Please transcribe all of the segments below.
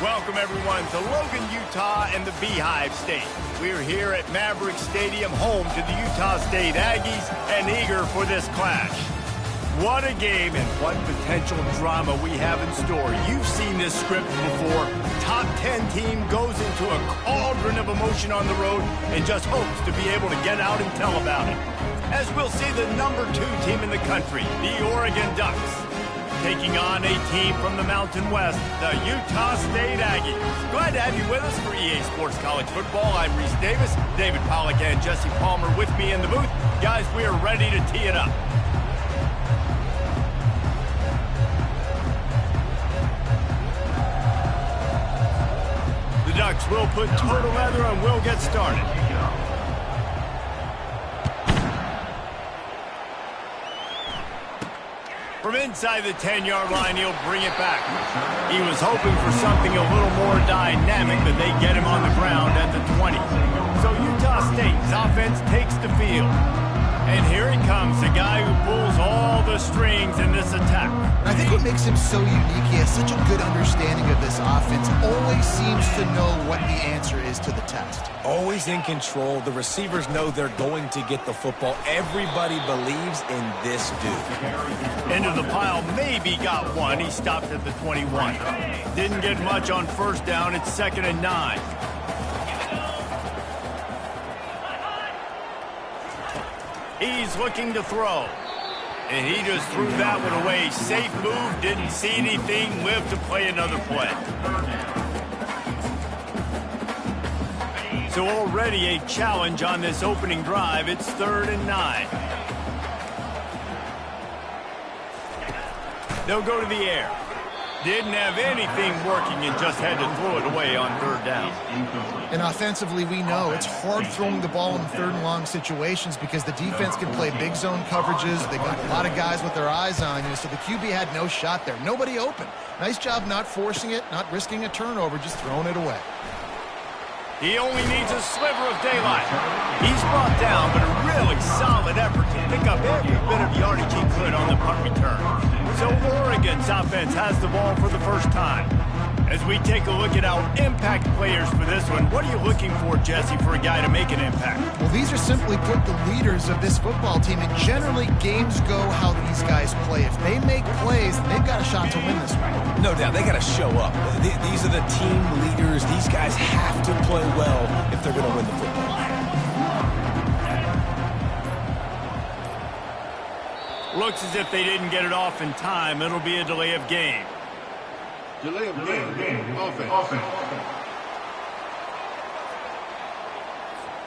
Welcome, everyone, to Logan, Utah and the Beehive State. We're here at Maverick Stadium, home to the Utah State Aggies, and eager for this clash. What a game and what potential drama we have in store. You've seen this script before. Top 10 team goes into a cauldron of emotion on the road and just hopes to be able to get out and tell about it. As we'll see the number 2 team in the country, the Oregon Ducks, taking on a team from the Mountain West, the Utah State Aggies. Glad to have you with us for EA Sports College Football. I'm Reese Davis, David Pollack and Jesse Palmer with me in the booth. Guys, we are ready to tee it up. The Ducks will put total leather and we'll get started. From inside the 10-yard line, he'll bring it back. He was hoping for something a little more dynamic, but they get him on the ground at the 20. So Utah State's offense takes the field. And here he comes, the guy who pulls all the strings in this attack. I think what makes him so unique, he has such a good understanding of this offense. Always seems to know what the answer is to the test. Always in control. The receivers know they're going to get the football. Everybody believes in this dude. Into the pile, maybe got one. He stopped at the 21. Didn't get much on first down. It's 2nd and 9. He's looking to throw. And he just threw that one away. Safe move, didn't see anything, lived to play another play. So already a challenge on this opening drive. It's 3rd and 9. They'll go to the air. Didn't have anything working and just had to throw it away on 3rd down. And offensively, we know it's hard throwing the ball in 3rd and long situations because the defense can play big zone coverages. They've got a lot of guys with their eyes on you, so the QB had no shot there. Nobody open. Nice job not forcing it, not risking a turnover, just throwing it away. He only needs a sliver of daylight. He's brought down, but a really solid effort to pick up every bit of yardage he could on the punt return. So Oregon's offense has the ball for the first time. As we take a look at our impact players for this one, what are you looking for, Jesse, for a guy to make an impact? Well, these are simply put the leaders of this football team, and generally games go how these guys play. If they make plays, they've got a shot to win this one. No doubt, they got to show up. These are the team leaders. These guys have to play well if they're going to win the football. Looks as if they didn't get it off in time. It'll be a delay of game. Delay of game. Offense.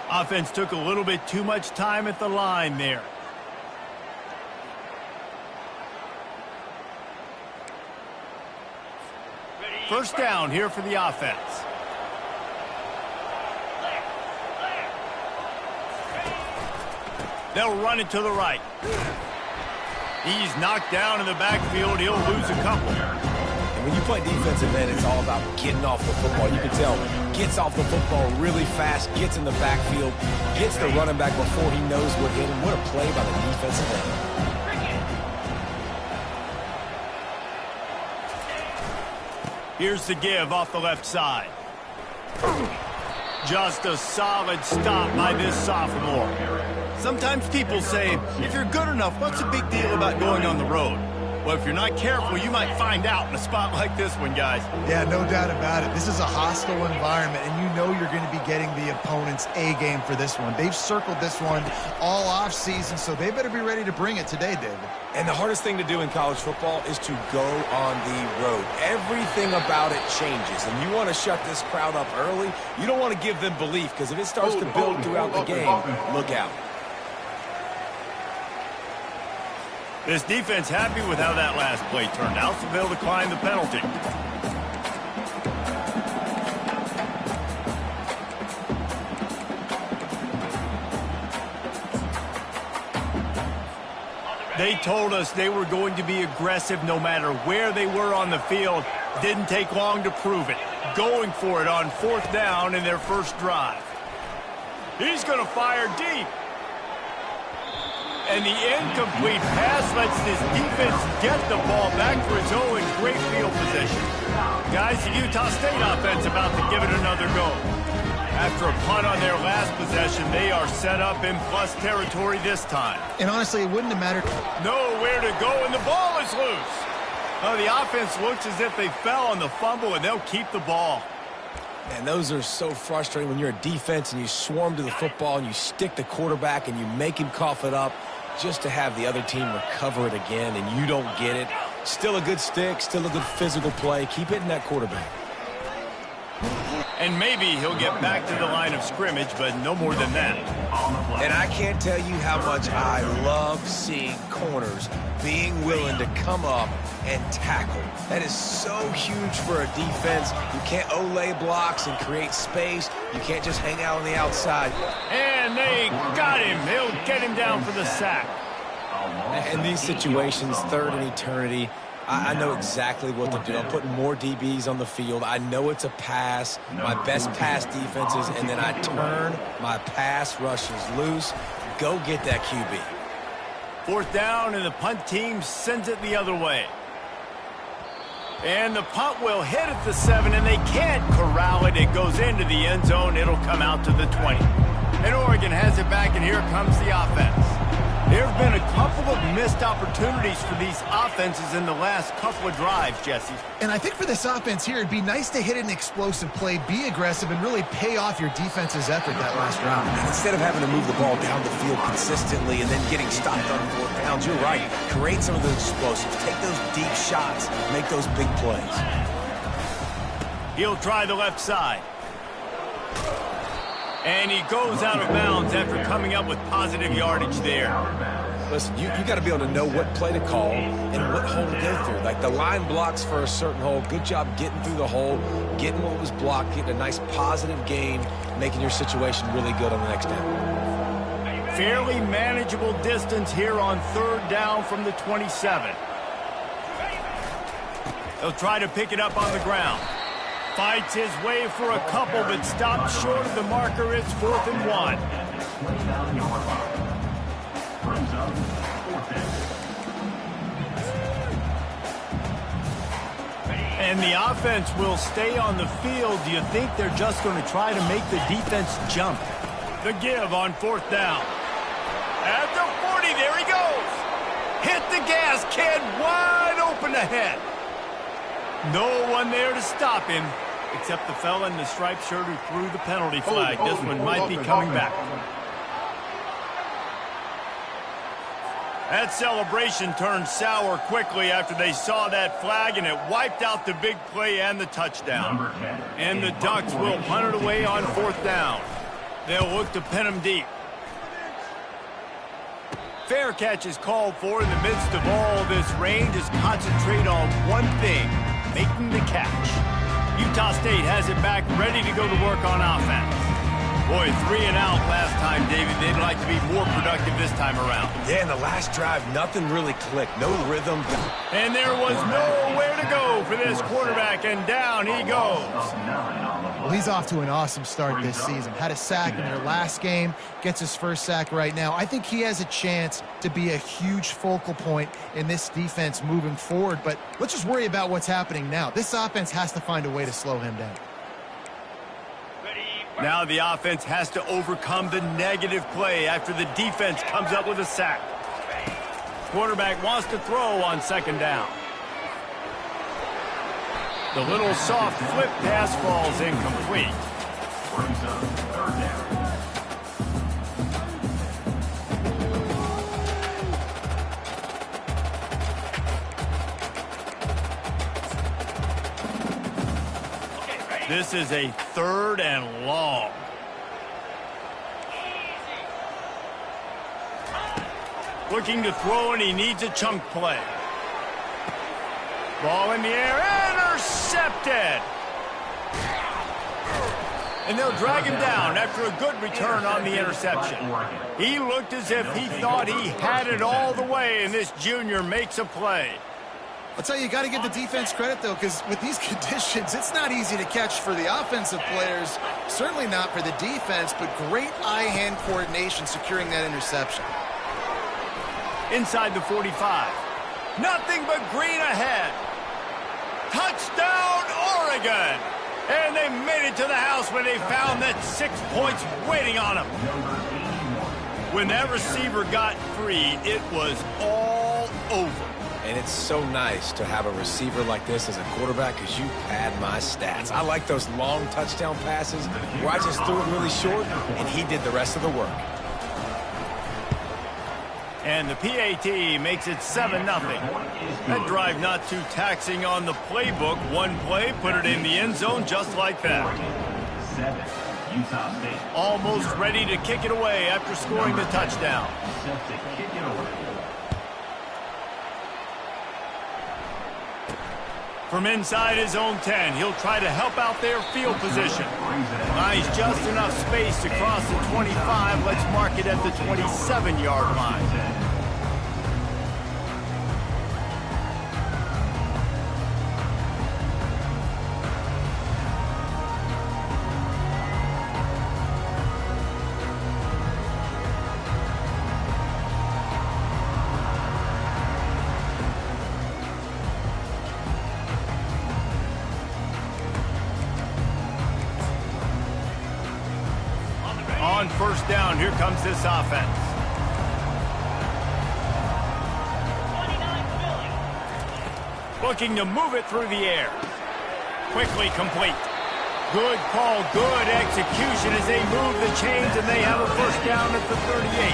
Offense took a little bit too much time at the line there. First down here for the offense. They'll run it to the right. He's knocked down in the backfield. He'll lose a couple. And when you play defensive end, it's all about getting off the football. You can tell, gets off the football really fast, gets in the backfield, gets the running back before he knows what hit him. What a play by the defensive end. Here's the give off the left side. Just a solid stop by this sophomore. Sometimes people say, if you're good enough, what's the big deal about going on the road? Well, if you're not careful, you might find out in a spot like this one, guys. Yeah, no doubt about it. This is a hostile environment, and you know you're going to be getting the opponent's A game for this one. They've circled this one all offseason, so they better be ready to bring it today, David. And the hardest thing to do in college football is to go on the road. Everything about it changes, and you want to shut this crowd up early. You don't want to give them belief, because if it starts to build throughout the game, look out. This defense happy with how that last play turned out, so they'll decline the penalty. They told us they were going to be aggressive no matter where they were on the field. Didn't take long to prove it. Going for it on 4th down in their first drive. He's going to fire deep. And the incomplete pass lets this defense get the ball back for its own great field position. Guys, the Utah State offense about to give it another go. After a punt on their last possession, they are set up in plus territory this time. And honestly, it wouldn't have mattered. Nowhere to go, and the ball is loose. Oh, the offense looks as if they fell on the fumble, and they'll keep the ball. And those are so frustrating when you're a defense and you swarm to the football and you stick the quarterback and you make him cough it up just to have the other team recover it again and you don't get it. Still a good stick, still a good physical play. Keep hitting that quarterback. And maybe he'll get back to the line of scrimmage, but no more than that. And I can't tell you how much I love seeing corners being willing to come up and tackle. That is so huge for a defense. You can't olay blocks and create space. You can't just hang out on the outside. And they got him. He'll get him down for the sack. In these situations, 3rd and eternity, I know exactly what to do. I'm putting more DBs on the field. I know it's a pass, my best pass defenses, and then I turn my pass rushes loose. Go get that QB. 4th down, and the punt team sends it the other way. And the punt will hit at the 7, and they can't corral it. It goes into the end zone. It'll come out to the 20. And Oregon has it back, and here comes the offense. There have been a couple of missed opportunities for these offenses in the last couple of drives, Jesse. And I think for this offense here, it'd be nice to hit an explosive play, be aggressive, and really pay off your defense's effort that last round. And instead of having to move the ball down the field consistently and then getting stopped on 4th downs, you're right. Create some of those explosives. Take those deep shots. Make those big plays. He'll try the left side. And he goes out of bounds after coming up with positive yardage there. Listen, you got to be able to know what play to call and what hole to go through. Like the line blocks for a certain hole. Good job getting through the hole, getting what was blocked, getting a nice positive gain, making your situation really good on the next down. Fairly manageable distance here on 3rd down from the 27. He'll try to pick it up on the ground. Fights his way for a couple, but stops short of the marker. It's 4th and 1. And the offense will stay on the field. Do you think they're just going to try to make the defense jump? The give on 4th down. At the 40, there he goes. Hit the gas, kid, wide open ahead. No one there to stop him, except the fella in the striped shirt who threw the penalty flag. This one might be coming back. That celebration turned sour quickly after they saw that flag, and it wiped out the big play and the touchdown. And the Ducks will punt it away on 4th down. They'll look to pin him deep. Fair catch is called for. In the midst of all this rain, just concentrate on one thing: making the catch. Utah State has it back, ready to go to work on offense. Boy, 3 and out last time, David. They'd like to be more productive this time around. Yeah, in the last drive, nothing really clicked. No rhythm. And there was nowhere to go for this quarterback, and down he goes. Well, he's off to an awesome start this season. Had a sack in their last game, gets his first sack right now. I think he has a chance to be a huge focal point in this defense moving forward, but let's just worry about what's happening now. This offense has to find a way to slow him down. Now the offense has to overcome the negative play after the defense comes up with a sack. Quarterback wants to throw on second down. The little soft flip pass falls incomplete. Brings up third down. This is a 3rd and long. Looking to throw, and he needs a chunk play. Ball in the air, intercepted! And they'll drag him down after a good return on the interception. He looked as if he thought he had it all the way, and this junior makes a play. I'll tell you got to give the defense credit, though, because with these conditions, it's not easy to catch for the offensive players, certainly not for the defense, but great eye-hand coordination securing that interception. Inside the 45. Nothing but green ahead. Touchdown, Oregon! And they made it to the house when they found that 6 points waiting on them. When that receiver got free, it was all over. And it's so nice to have a receiver like this as a quarterback because you pad my stats. I like those long touchdown passes where I just threw it really short and he did the rest of the work. And the PAT makes it 7-0. That drive not too taxing on the playbook. One play, put it in the end zone just like that. Utah State. Almost ready to kick it away after scoring the touchdown. Set to kick it away. From inside his own 10, he'll try to help out their field position. Nice, just enough space to cross the 25. Let's mark it at the 27-yard line. On first down, here comes this offense. Looking to move it through the air. Quickly complete. Good call, good execution as they move the chains, and they have a first down at the 38.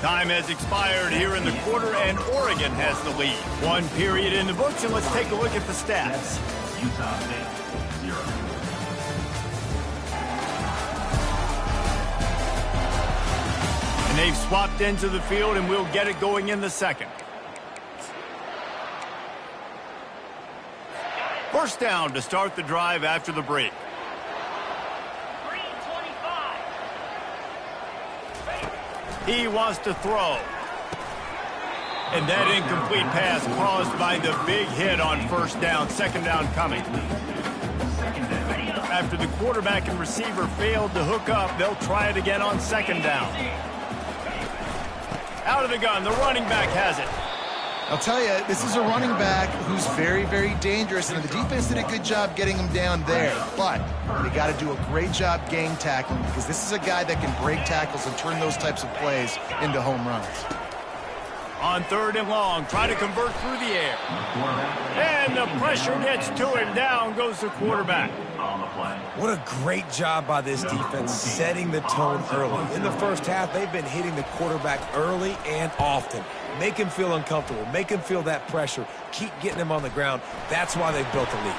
Time has expired here in the quarter, and Oregon has the lead. One period in the books, and let's take a look at the stats. Utah State, 0. And they've swapped into the field, and we'll get it going in the second. First down to start the drive after the break. He wants to throw. And that incomplete pass caused by the big hit on first down. Second down coming. After the quarterback and receiver failed to hook up, they'll try it again on second down. Out of the gun, the running back has it. I'll tell you, this is a running back who's very, very dangerous, and the defense did a good job getting him down there, but they got to do a great job gang tackling because this is a guy that can break tackles and turn those types of plays into home runs. On third and long, try to convert through the air. And the pressure gets to him. Down goes the quarterback. What a great job by this defense setting the tone early. In the first half, they've been hitting the quarterback early and often. Make him feel uncomfortable. Make him feel that pressure. Keep getting him on the ground. That's why they've built the lead.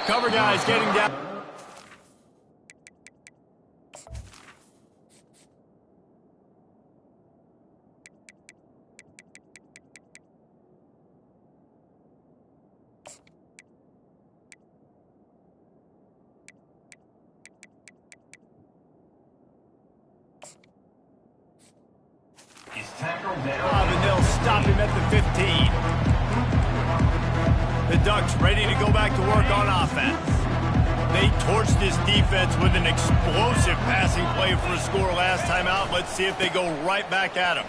Cover guys getting down. And they'll stop him at the 15. The Ducks ready to go back to work on offense. They torched this defense with an explosive passing play for a score last time out. Let's see if they go right back at him.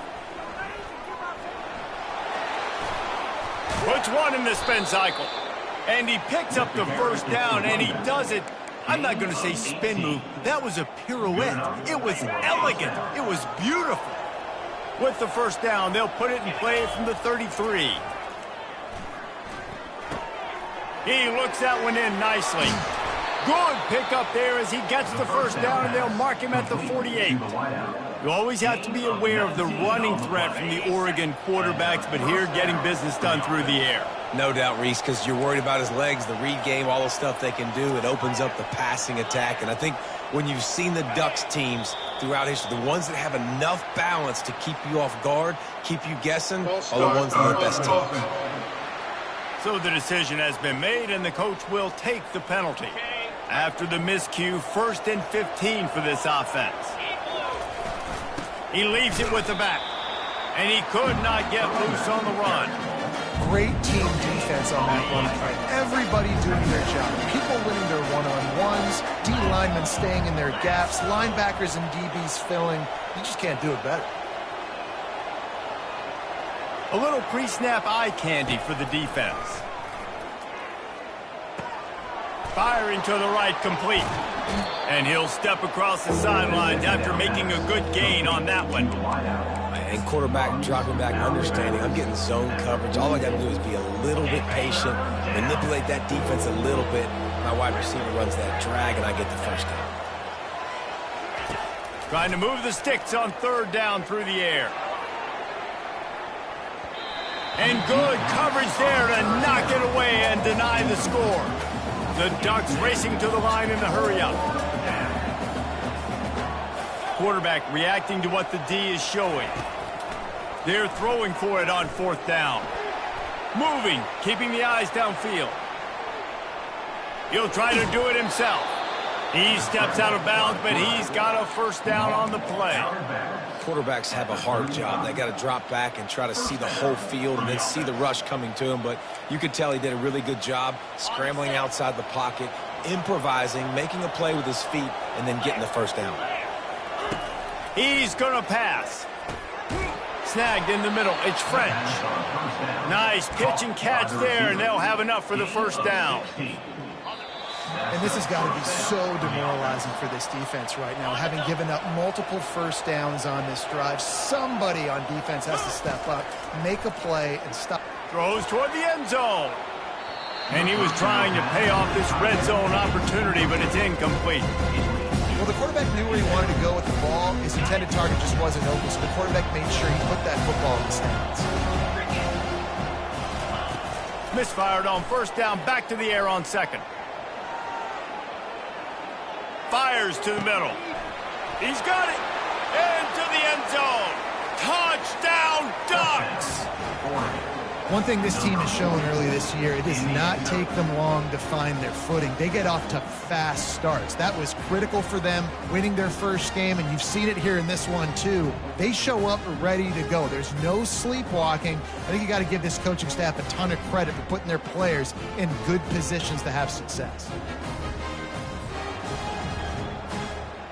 Puts one in the spin cycle. And he picks up the first down, and he does it. I'm not going to say spin move. That was a pirouette. It was elegant. It was beautiful. With the first down, they'll put it in play from the 33. He looks that one in nicely. Good pickup there as he gets the first down, and they'll mark him at the 48. You always have to be aware of the running threat from the Oregon quarterbacks, but here getting business done through the air. No doubt, Reese, because you're worried about his legs, the read game, all the stuff they can do. It opens up the passing attack. And I think when you've seen the Ducks teams throughout history, the ones that have enough balance to keep you off guard, keep you guessing, are the ones that are the best teams. So the decision has been made, and the coach will take the penalty. After the miscue, 1st and 15 for this offense. He leaves it with the back, and he could not get loose on the run. Great team defense on that run play. Everybody doing their job. People winning their one-on-ones, D linemen staying in their gaps, linebackers and DBs filling. You just can't do it better. A little pre-snap eye candy for the defense. Firing to the right, complete. And he'll step across the sidelines after making a good gain on that one. And quarterback dropping back, understanding I'm getting zone coverage. All I got to do is be a little bit patient, manipulate that defense a little bit. My wide receiver runs that drag, and I get the first down. Trying to move the sticks on 3rd down through the air. And good coverage there to knock it away and deny the score. The Ducks racing to the line in the hurry-up. Quarterback reacting to what the D is showing. They're throwing for it on 4th down. Moving, keeping the eyes downfield. He'll try to do it himself. He steps out of bounds, but he's got a first down on the play. Quarterbacks have a hard job. They got to drop back and try to see the whole field and then see the rush coming to him. But you could tell he did a really good job scrambling outside the pocket, improvising, making a play with his feet, and then getting the first down. He's going to pass. Snagged in the middle. It's French. Nice pitch and catch there, and they'll have enough for the first down. And this has got to be so demoralizing for this defense right now, having given up multiple first downs on this drive. Somebody on defense has to step up, make a play, and stop. Throws toward the end zone. And he was trying to pay off this red zone opportunity, but it's incomplete. Well, the quarterback knew where he wanted to go with the ball. His intended target just wasn't open, so the quarterback made sure he put that football in the stands. Misfired on 1st down, back to the air on 2nd. Fires to the middle. He's got it. Into the end zone. Touchdown, Ducks! One thing this team has shown early this year, it does not take them long to find their footing. They get off to fast starts. That was critical for them, winning their first game, and you've seen it here in this one too. They show up ready to go. There's no sleepwalking. I think you got to give this coaching staff a ton of credit for putting their players in good positions to have success.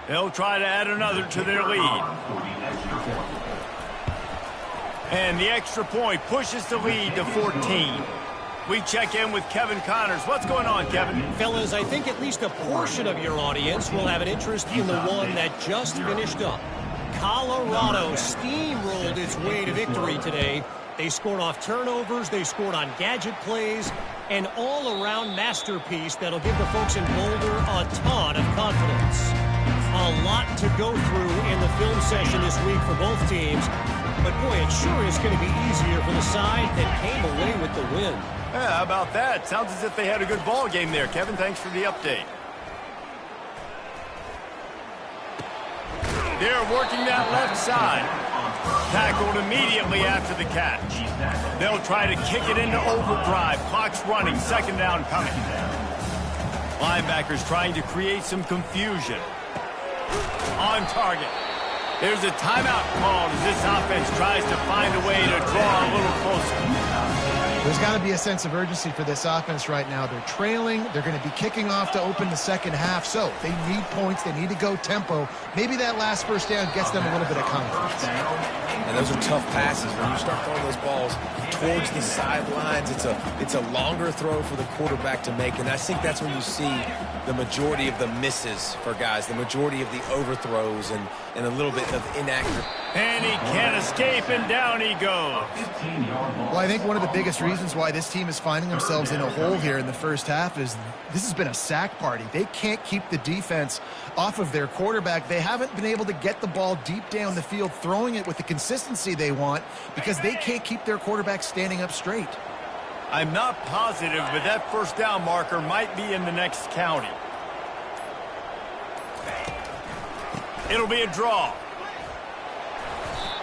They'll try to add another to their lead. And the extra point pushes the lead to 14. We check in with Kevin Connors. What's going on, Kevin? Fellas, I think at least a portion of your audience will have an interest in the one that just finished up. Colorado steamrolled its way to victory today. They scored off turnovers, they scored on gadget plays, an all-around masterpiece that'll give the folks in Boulder a ton of confidence. A lot to go through in the film session this week for both teams. But, boy, it sure is going to be easier for the side that came away with the win. Yeah, how about that? Sounds as if they had a good ball game there. Kevin, thanks for the update. They're working that left side. Tackled immediately after the catch. They'll try to kick it into overdrive. Clock's running. 2nd down coming. Linebackers trying to create some confusion. On target. There's a timeout called as this offense tries to find a way to draw a little closer. There's got to be a sense of urgency for this offense right now. They're trailing. They're going to be kicking off to open the second half. So they need points. They need to go tempo. Maybe that last first down gets them a little bit of confidence. And those are tough passes. When you start throwing those balls towards the sidelines, it's a longer throw for the quarterback to make. And I think that's when you see the majority of the misses for guys, the majority of the overthrows and a little bit of inaccurate. And he can't escape, and down he goes. Well, I think one of the biggest reasons why this team is finding themselves in a hole here in the first half is this has been a sack party. They can't keep the defense off of their quarterback. They haven't been able to get the ball deep down the field, throwing it with the consistency they want because they can't keep their quarterback standing up straight. I'm not positive, but that first down marker might be in the next county. It'll be a draw.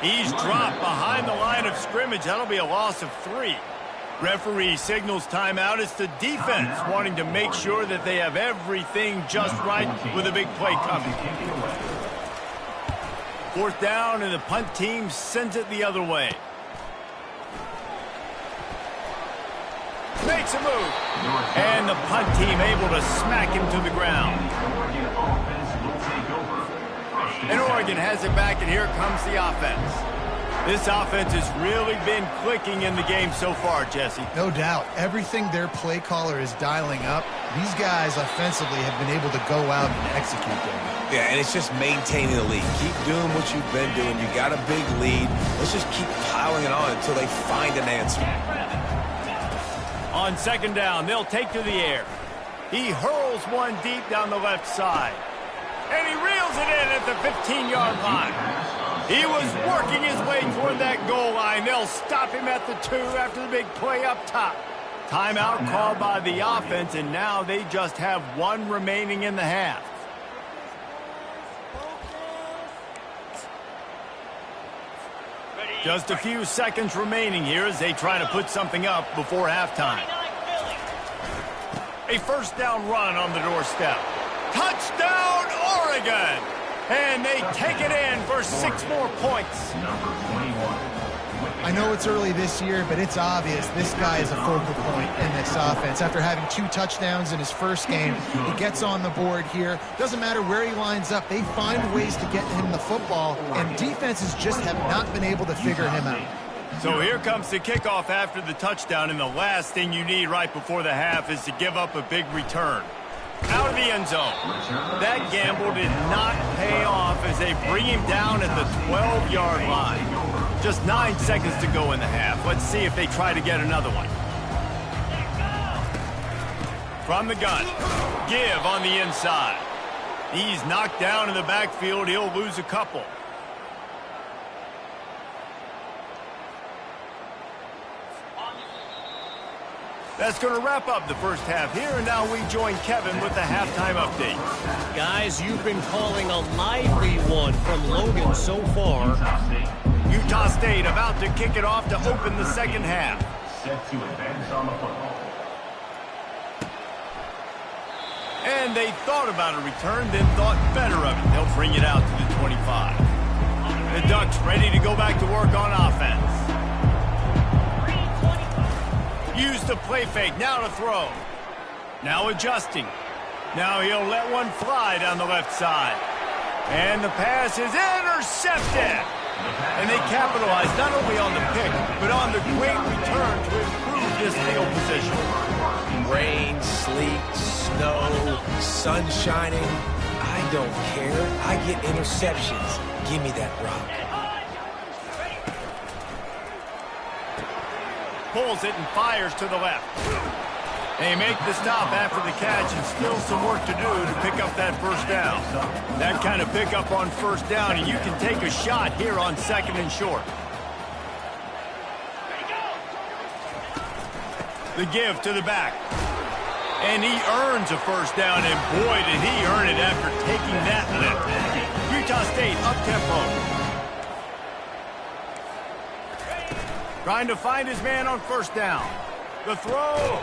He's dropped behind the line of scrimmage. That'll be a loss of 3. Referee signals timeout. It's the defense wanting to make sure that they have everything just right with a big play coming. 4th down, and the punt team sends it the other way. Makes a move. And the punt team able to smack him to the ground. And Oregon has it back, and here comes the offense. This offense has really been clicking in the game so far, Jesse. No doubt. Everything their play caller is dialing up, these guys offensively have been able to go out and execute them. Yeah, and it's just maintaining the lead. Keep doing what you've been doing. You got a big lead. Let's just keep piling it on until they find an answer. On 2nd down, they'll take to the air. He hurls one deep down the left side. And he reels it in at the 15-yard line. He was working his way toward that goal line. They'll stop him at the 2 after the big play up top. Timeout called by the offense, and now they just have 1 remaining in the half. Just a few seconds remaining here as they try to put something up before halftime. A first down run on the doorstep. Touchdown, Oregon! And they take it in for 6 more points. I know it's early this year, but it's obvious this guy is a focal point in this offense. After having 2 touchdowns in his first game, he gets on the board here. Doesn't matter where he lines up, they find ways to get him the football, and defenses just have not been able to figure him out. So here comes the kickoff after the touchdown, and the last thing you need right before the half is to give up a big return. Out of the end zone. That gamble did not pay off as they bring him down at the 12-yard line. Just 9 seconds to go in the half. Let's see if they try to get another one. From the gun. Give on the inside. He's knocked down in the backfield. He'll lose a couple. That's going to wrap up the first half here, and now we join Kevin with the halftime update. Guys, you've been calling a lively one from Logan so far. Utah State about to kick it off to open the second half. Set to advance on the football. And they thought about a return, then thought better of it. They'll bring it out to the 25. The Ducks ready to go back to work on offense. Use the play fake, now to throw. Now adjusting. Now he'll let one fly down the left side. And the pass is intercepted. And they capitalize not only on the pick, but on the great return to improve this field position. Rain, sleet, snow, sun shining. I don't care. I get interceptions. Give me that rock. Pulls it and fires to the left. They make the stop after the catch, and still some work to do to pick up that first down. That kind of pickup on first down, and you can take a shot here on 2nd and short. The give to the back. And he earns a first down, and boy, did he earn it after taking that lift. Utah State up-tempo. Trying to find his man on first down. The throw.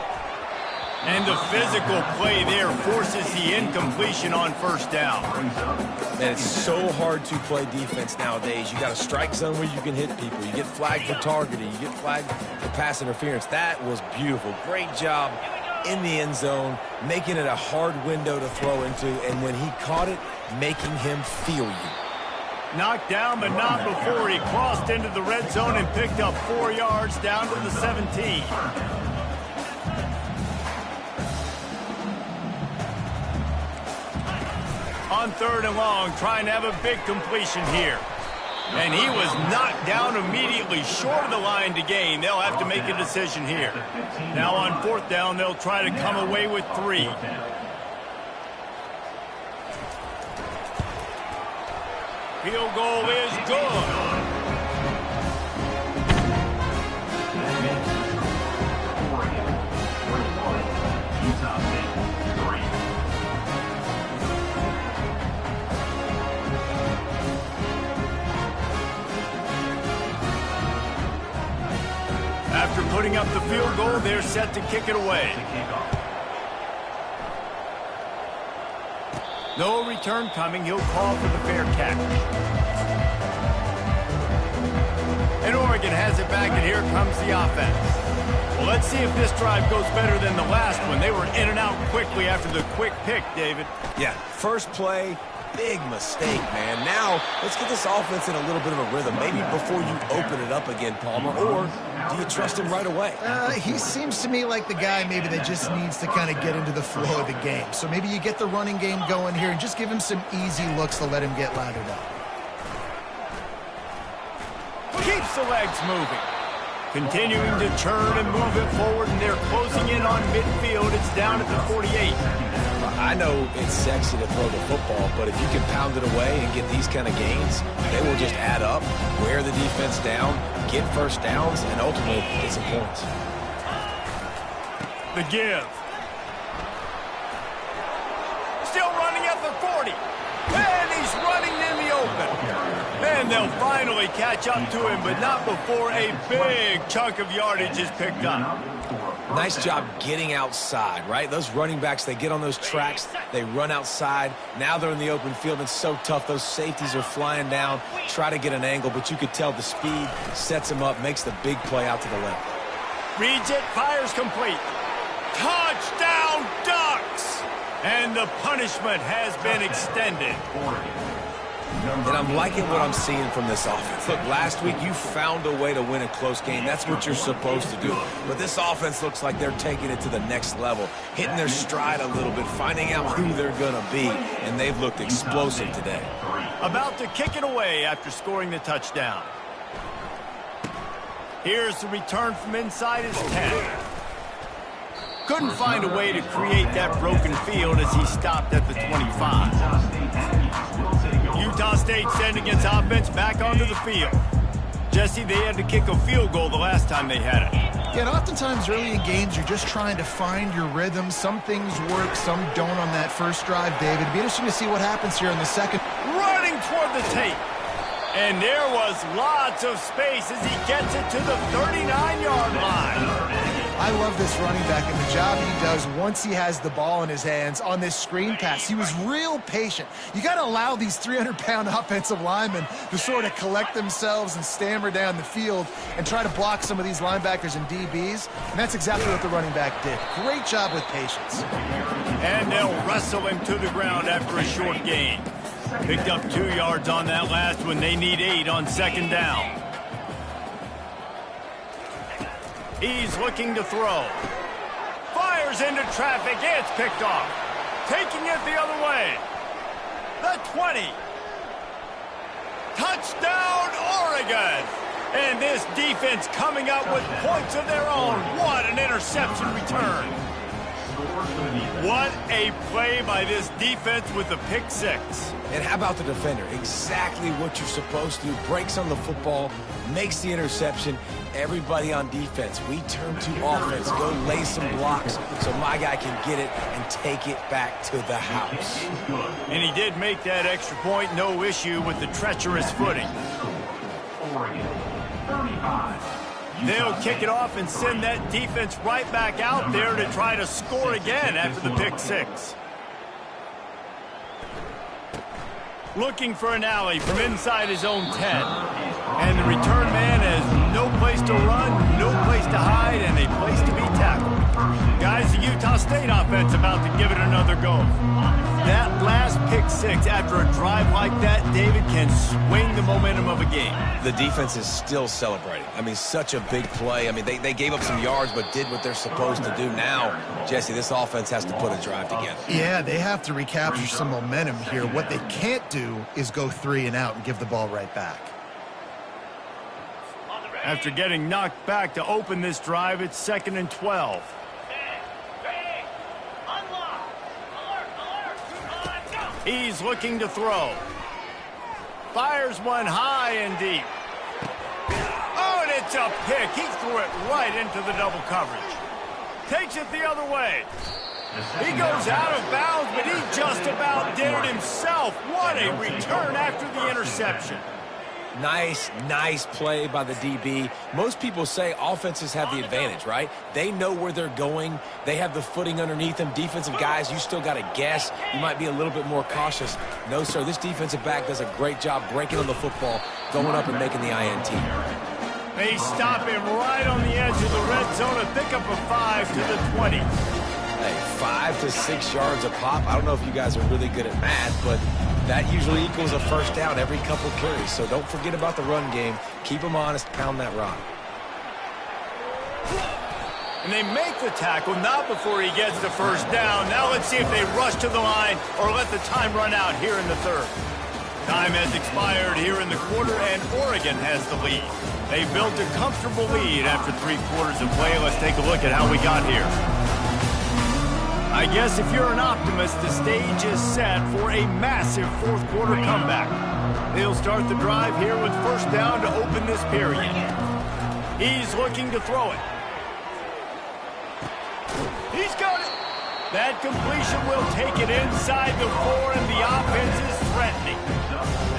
And the physical play there forces the incompletion on first down. Man, it's so hard to play defense nowadays. You got a strike zone where you can hit people. You get flagged for targeting. You get flagged for pass interference. That was beautiful. Great job in the end zone, making it a hard window to throw into. And when he caught it, making him feel you. Knocked down, but not before he crossed into the red zone and picked up 4 yards down to the 17. On 3rd and long, trying to have a big completion here. And he was knocked down immediately short of the line to gain. They'll have to make a decision here. Now on 4th down, they'll try to come away with 3. Field goal is good. After putting up the field goal, they're set to kick it away. No return coming. He'll call for the fair catch. And Oregon has it back, and here comes the offense. Well, let's see if this drive goes better than the last one. They were in and out quickly after the quick pick, David. Yeah, first play, big mistake, man. Now, let's get this offense in a little bit of a rhythm. Maybe before you open it up again, Palmer, or do you trust him right away? He seems to me like the guy maybe that just needs to kind of get into the flow of the game. So maybe you get the running game going here and just give him some easy looks to let him get lathered up. Keeps the legs moving. Continuing to turn and move it forward, and they're closing in on midfield. It's down at the 48. I know it's sexy to throw the football, but if you can pound it away and get these kind of gains, they will just add up, wear the defense down, get first downs, and ultimately get some points. The give. Still running at the 40. And he's running in the open. And they'll finally catch up to him, but not before a big chunk of yardage is picked up. Nice job getting outside, right? Those running backs, they get on those tracks, they run outside. Now they're in the open field. It's so tough. Those safeties are flying down, try to get an angle, but you could tell the speed sets him up, makes the big play out to the left. Reads it, fires complete. Touchdown, Ducks! And the punishment has been extended. And I'm liking what I'm seeing from this offense. Look, last week you found a way to win a close game. That's what you're supposed to do. But this offense looks like they're taking it to the next level, hitting their stride a little bit, finding out who they're going to be, and they've looked explosive today. About to kick it away after scoring the touchdown. Here's the return from inside his 10. Couldn't find a way to create that broken field as he stopped at the 25. Utah State sending its offense back onto the field. Jesse, they had to kick a field goal the last time they had it. Yeah, and oftentimes early in games, you're just trying to find your rhythm. Some things work, some don't on that first drive, David. It'd be interesting to see what happens here in the second. Running toward the tape. And there was lots of space as he gets it to the 39-yard line. I love this running back and the job he does once he has the ball in his hands on this screen pass. He was real patient. You got to allow these 300-pound offensive linemen to sort of collect themselves and stammer down the field and try to block some of these linebackers and DBs. And that's exactly what the running back did. Great job with patience. And they'll wrestle him to the ground after a short gain. Picked up 2 yards on that last one. They need 8 on second down. He's looking to throw. Fires into traffic. It's picked off. Taking it the other way. The 20. Touchdown, Oregon. And this defense coming up with points of their own. What an interception return. What a play by this defense with the pick 6. And how about the defender? Exactly what you're supposed to do. Breaks on the football, makes the interception. Everybody on defense, we turn to offense. Go lay some blocks so my guy can get it and take it back to the house. And he did make that extra point. No issue with the treacherous footing. Oregon, 35. They'll kick it off and send that defense right back out there to try to score again after the pick six. Looking for an alley from inside his own 10. And the return man has no place to run, no place to hide, and a place to be tackled. Guys, the Utah State offense about to give it another go. That last pick six after a drive like that, David, can swing the momentum of a game. The defense is still celebrating. I mean, such a big play. I mean, they gave up some yards but did what they're supposed to do. Now, Jesse, this offense has to put a drive together. Yeah, they have to recapture some momentum here. What they can't do is go 3 and out and give the ball right back. After getting knocked back to open this drive, it's 2nd and 12. He's looking to throw. Fires one high and deep. Oh, and it's a pick. He threw it right into the double coverage. Takes it the other way. He goes out of bounds, but he just about did it himself. What a return after the interception. Nice play by the DB. Most people say offenses have the advantage, right? They know where they're going. They have the footing underneath them. Defensive guys, you still got to guess. You might be a little bit more cautious. No, sir, this defensive back does a great job breaking on the football, going up and making the INT. They stop him right on the edge of the red zone and pick up a 5 to the 20. Hey, 5 to 6 yards a pop. I don't know if you guys are really good at math, but that usually equals a first down every couple carries. So don't forget about the run game. Keep them honest. Pound that rock. And they make the tackle, not before he gets the first down. Now let's see if they rush to the line or let the time run out here in the third. Time has expired here in the quarter, and Oregon has the lead. They built a comfortable lead after 3 quarters of play. Let's take a look at how we got here. I guess if you're an optimist, the stage is set for a massive fourth quarter comeback. They'll start the drive here with first down to open this period. He's looking to throw it. He's got it. That completion will take it inside the 4, and the offense is threatening.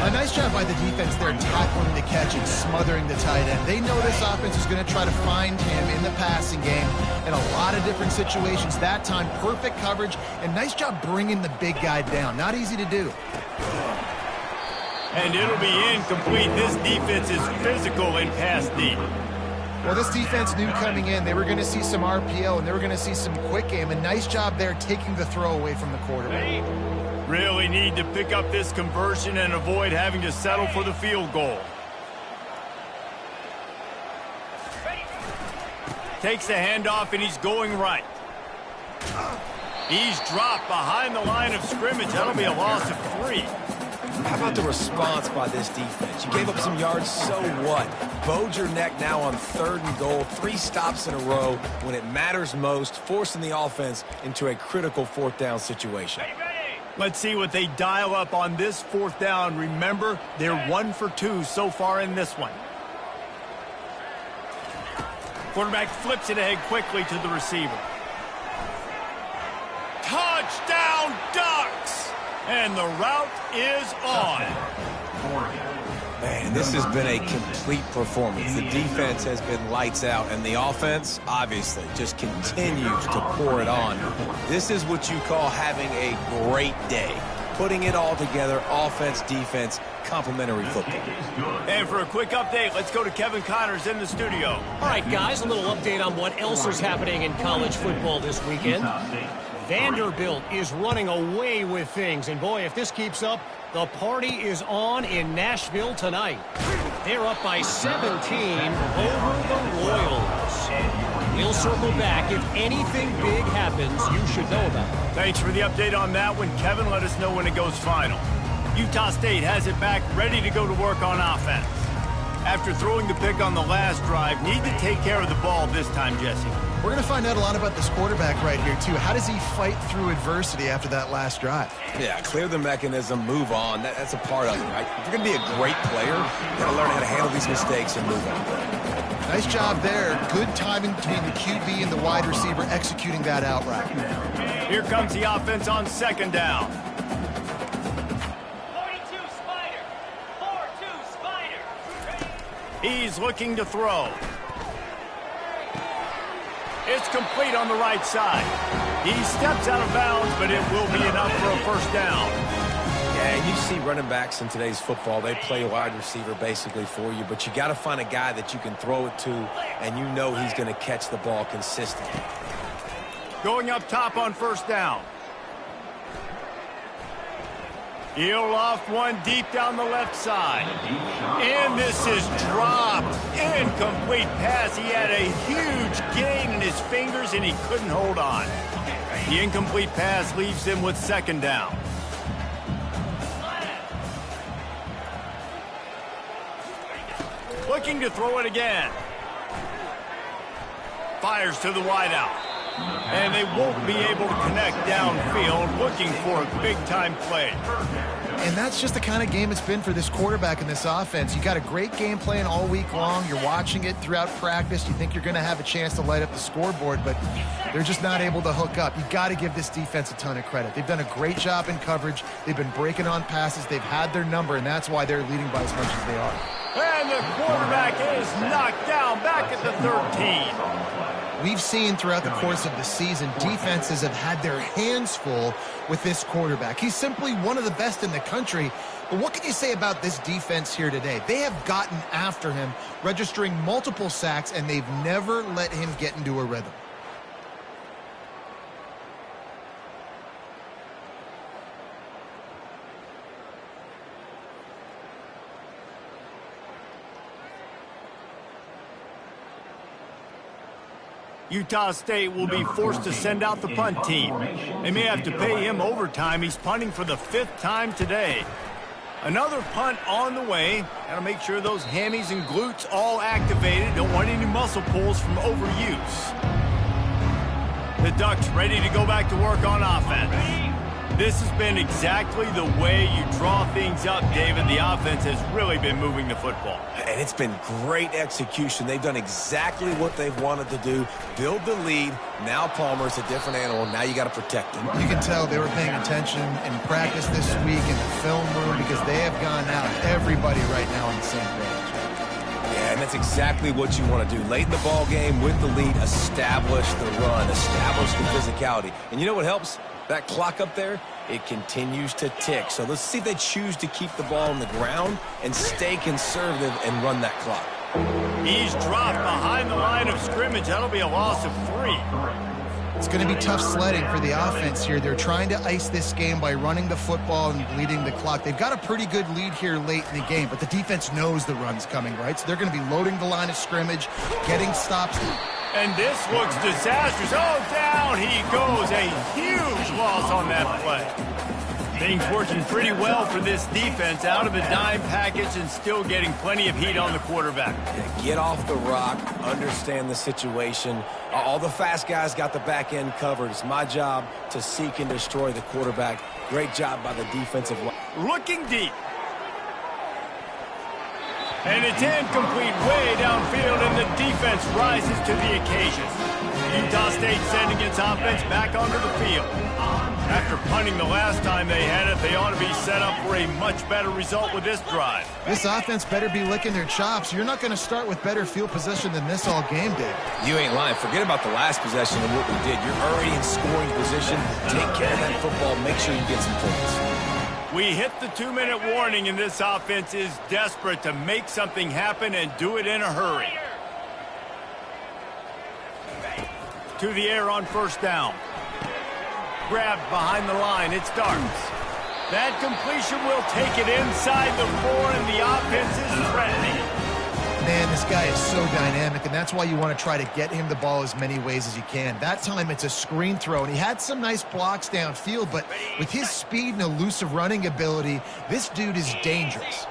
A nice job by the defense there, tackling the catch and smothering the tight end. They know this offense is going to try to find him in the passing game in a lot of different situations. That time, perfect coverage, and nice job bringing the big guy down. Not easy to do. And it'll be incomplete. This defense is physical in pass deep. Well, this defense knew coming in they were going to see some RPO and they were going to see some quick game. A nice job there taking the throw away from the quarterback. Really need to pick up this conversion and avoid having to settle for the field goal. Takes the handoff and he's going right. He's dropped behind the line of scrimmage. That'll be a loss of 3. How about the response by this defense? You gave up some yards, so what? Bowed your neck now on 3rd and goal. 3 stops in a row when it matters most, forcing the offense into a critical 4th down situation. Let's see what they dial up on this 4th down. Remember, they're 1 for 2 so far in this one. Quarterback flips it ahead quickly to the receiver. Touchdown, Ducks! And the route is on. Man, this has been a complete performance. The defense has been lights out, and the offense, obviously, just continues to pour it on. This is what you call having a great day. Putting it all together, offense, defense, complementary football. And for a quick update, let's go to Kevin Connors in the studio. All right, guys, a little update on what else is happening in college football this weekend. Vanderbilt is running away with things, and boy, if this keeps up, the party is on in Nashville tonight. They're up by 17 over the Royals. We'll circle back. If anything big happens, you should know about it. Thanks for the update on that one, Kevin. Let us know when it goes final. Utah State has it back, ready to go to work on offense. After throwing the pick on the last drive, need to take care of the ball this time, Jesse. We're going to find out a lot about this quarterback right here, too. How does he fight through adversity after that last drive? Yeah, clear the mechanism, move on. That's a part of it, right? If you're going to be a great player, you got to learn how to handle these mistakes and move on. Nice job there. Good timing between the QB and the wide receiver executing that out right. Here comes the offense on 2nd down. 42 Spider. 4-2 Spider. He's looking to throw. It's complete on the right side. He steps out of bounds, but it will be enough for a first down. Yeah, and you see running backs in today's football, they play wide receiver basically for you, but you got to find a guy that you can throw it to, and you know he's going to catch the ball consistently. Going up top on first down. He'll loft one deep down the left side. And this is dropped. Incomplete pass. He had a huge gain in his fingers, and he couldn't hold on. The incomplete pass leaves him with second down. Looking to throw it again. Fires to the wideout. And they won't be able to connect downfield, looking for a big-time play. And that's just the kind of game it's been for this quarterback in this offense. You got a great game plan all week long. You're watching it throughout practice. You think you're going to have a chance to light up the scoreboard, but they're just not able to hook up. You got to give this defense a ton of credit. They've done a great job in coverage. They've been breaking on passes. They've had their number, and that's why they're leading by as much as they are. And the quarterback is knocked down back at the 13. We've seen throughout the course of the season, defenses have had their hands full with this quarterback. He's simply one of the best in the country. But what can you say about this defense here today? They have gotten after him, registering multiple sacks, and they've never let him get into a rhythm. Utah State will be forced to send out the punt team. They may have to pay him overtime. He's punting for the 5th time today. Another punt on the way. Got to make sure those hammies and glutes all activated. Don't want any muscle pulls from overuse. The Ducks ready to go back to work on offense. This has been exactly the way you draw things up, David. The offense has really been moving the football. And it's been great execution. They've done exactly what they've wanted to do. Build the lead. Now Palmer's a different animal. Now you got to protect him. You can tell they were paying attention in practice this week in the film room because they have gone out. Everybody right now on the same page. Yeah, and that's exactly what you want to do. Late in the ball game with the lead, establish the run, establish the physicality. And you know what helps? That clock up there, it continues to tick. So let's see if they choose to keep the ball on the ground and stay conservative and run that clock. He's dropped behind the line of scrimmage. That'll be a loss of 3. It's going to be tough sledding for the offense here. They're trying to ice this game by running the football and bleeding the clock. They've got a pretty good lead here late in the game, but the defense knows the run's coming, right? So they're going to be loading the line of scrimmage, getting stops. And this looks disastrous. Oh, down he goes. A huge loss on that play. Things working pretty well for this defense. Out of the dime package and still getting plenty of heat on the quarterback. Yeah, get off the rock, understand the situation. All the fast guys got the back end covered. It's my job to seek and destroy the quarterback. Great job by the defensive line. Looking deep. And it's incomplete way downfield, and the defense rises to the occasion. Utah State sending its offense back onto the field. After punting the last time they had it, they ought to be set up for a much better result with this drive. This offense better be licking their chops. You're not going to start with better field possession than this all game did. You ain't lying. Forget about the last possession and what we did. You're already in scoring position. Take care of that football. Make sure you get some points. We hit the 2-minute warning, and this offense is desperate to make something happen and do it in a hurry. To the air on first down. Grabbed behind the line. It's Darts. That completion will take it inside the 4, and the offense is threatening. Man, this guy is so dynamic, and that's why you want to try to get him the ball as many ways as you can. That time, it's a screen throw, and he had some nice blocks downfield, but with his speed and elusive running ability, this dude is dangerous.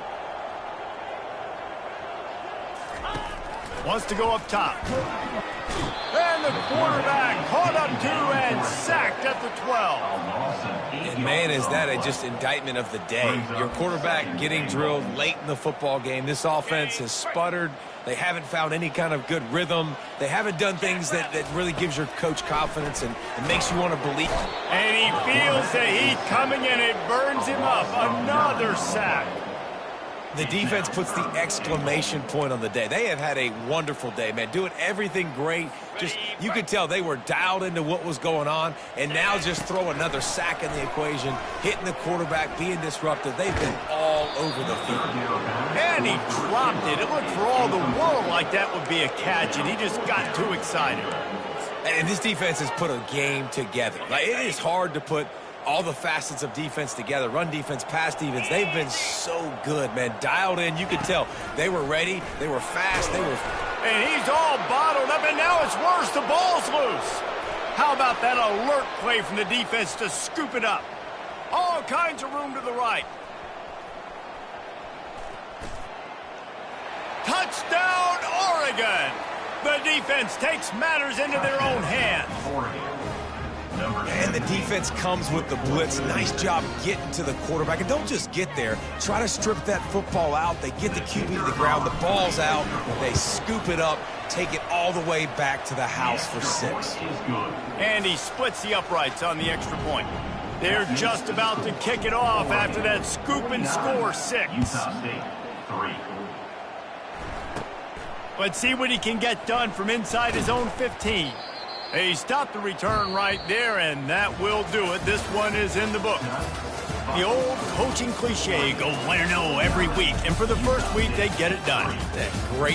Wants to go up top. And the quarterback caught up to and sacked at the 12. And man, is that just indictment of the day. Your quarterback getting drilled late in the football game. This offense has sputtered. They haven't found any kind of good rhythm. They haven't done things that really gives your coach confidence and makes you want to believe. And he feels the heat coming, and it burns him up. Another sack. The defense puts the exclamation point on the day. They have had a wonderful day, man, doing everything great. Just, you could tell they were dialed into what was going on, and now just throw another sack in the equation, hitting the quarterback, being disruptive. They've been all over the field. And he dropped it. It looked for all the world like that would be a catch, and he just got too excited. And this defense has put a game together. Like, it is hard to put all the facets of defense together. Run defense, pass defense. They've been so good, man. Dialed in. You could tell they were ready. They were fast. They were... And he's all bottled up, and now it's worse. The ball's loose. How about that alert play from the defense to scoop it up? All kinds of room to the right. Touchdown, Oregon! The defense takes matters into their own hands. And the defense comes with the blitz. Nice job getting to the quarterback. And don't just get there. Try to strip that football out. They get the QB to the ground. The ball's out. They scoop it up, take it all the way back to the house for 6. And he splits the uprights on the extra point. They're just about to kick it off after that scoop and score 6. Utah State, 3. Let's see what he can get done from inside his own 15. He stopped the return right there, and that will do it. This one is in the book. The old coaching cliche, go 1-0 every week. And for the first week, they get it done. Great